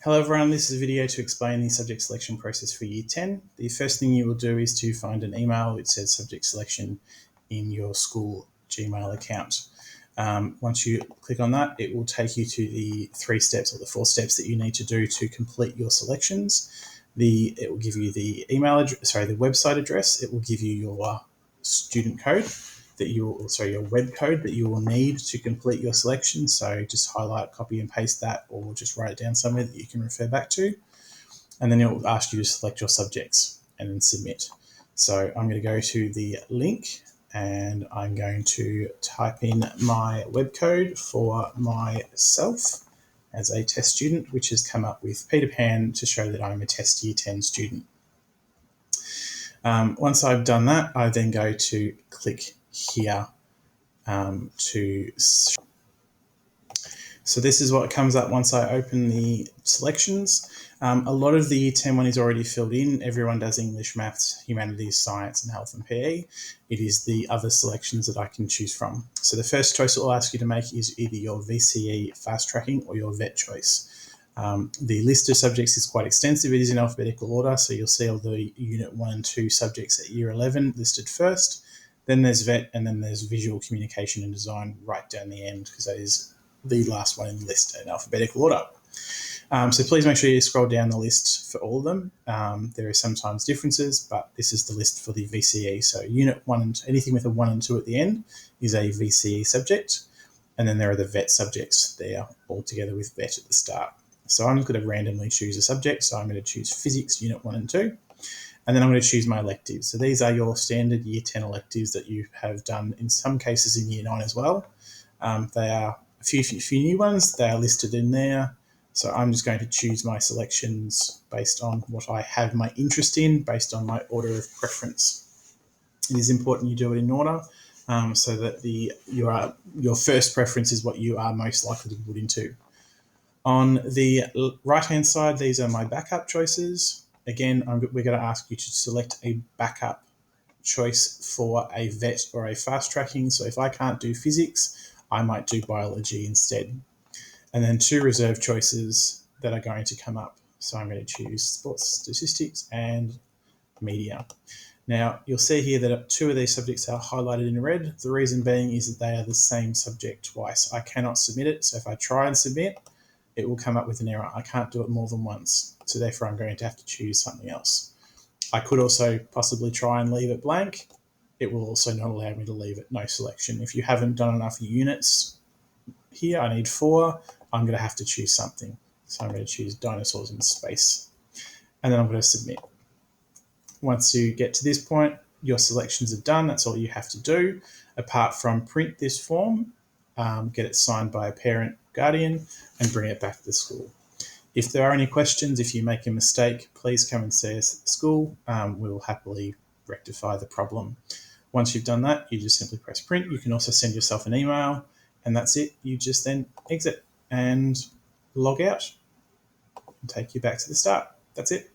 Hello everyone, this is a video to explain the subject selection process for Year 10. The first thing you will do is to find an email which says subject selection in your school Gmail account. Once you click on that, it will take you to the 3 steps or the 4 steps that you need to do to complete your selections. It will give you the the website address. It will give you your student code your web code that you will need to complete your selection. So just highlight, copy and paste that, or just write it down somewhere that you can refer back to. And then it will ask you to select your subjects and then submit. So I'm going to go to the link and I'm going to type in my web code for myself as a test student, which has come up with Peter Pan to show that I'm a test Year 10 student. Once I've done that, I then go to click here So this is what comes up once I open the selections. A lot of the Year 10 one is already filled in. Everyone does English, Maths, Humanities, Science and Health and PE. It is the other selections that I can choose from. So the first choice it will ask you to make is either your VCE fast tracking or your VET choice. The list of subjects is quite extensive. It is in alphabetical order, so you'll see all the Unit 1 and 2 subjects at Year 11 listed first. Then there's VET, and then there's Visual Communication and Design right down the end, because that is the last one in the list in alphabetical order. So please make sure you scroll down the list for all of them. There are sometimes differences, but this is the list for the VCE. So Unit 1 and anything with a 1 and 2 at the end is a VCE subject. And then there are the VET subjects there, all together with VET at the start. So I'm just going to randomly choose a subject. So I'm going to choose Physics Unit 1 and 2. And then I'm going to choose my electives. So these are your standard Year 10 electives that you have done in some cases in Year 9 as well. They are a few new ones. They are listed in there. So I'm just going to choose my selections based on what I have my interest in, based on my order of preference. It is important you do it in order so that your first preference is what you are most likely to put into. On the right-hand side, these are my backup choices. Again, we're going to ask you to select a backup choice for a VET or a fast tracking. So if I can't do physics, I might do biology instead. And then 2 reserve choices that are going to come up. So I'm going to choose sports statistics and media. Now, you'll see here that 2 of these subjects are highlighted in red. The reason being is that they are the same subject twice. I cannot submit it. So if I try and submit, it will come up with an error. I can't do it more than once. So therefore, I'm going to have to choose something else. I could also possibly try and leave it blank. It will also not allow me to leave it no selection. If you haven't done enough units here, I need 4. I'm going to have to choose something. So I'm going to choose dinosaurs in space. And then I'm going to submit. Once you get to this point, your selections are done. That's all you have to do, apart from print this form, get it signed by a parent, guardian, and bring it back to the school. If there are any questions, if you make a mistake, please come and see us at the school. We will happily rectify the problem. Once you've done that, you just simply press print. You can also send yourself an email, and that's it. You just then exit and log out and take you back to the start. That's it.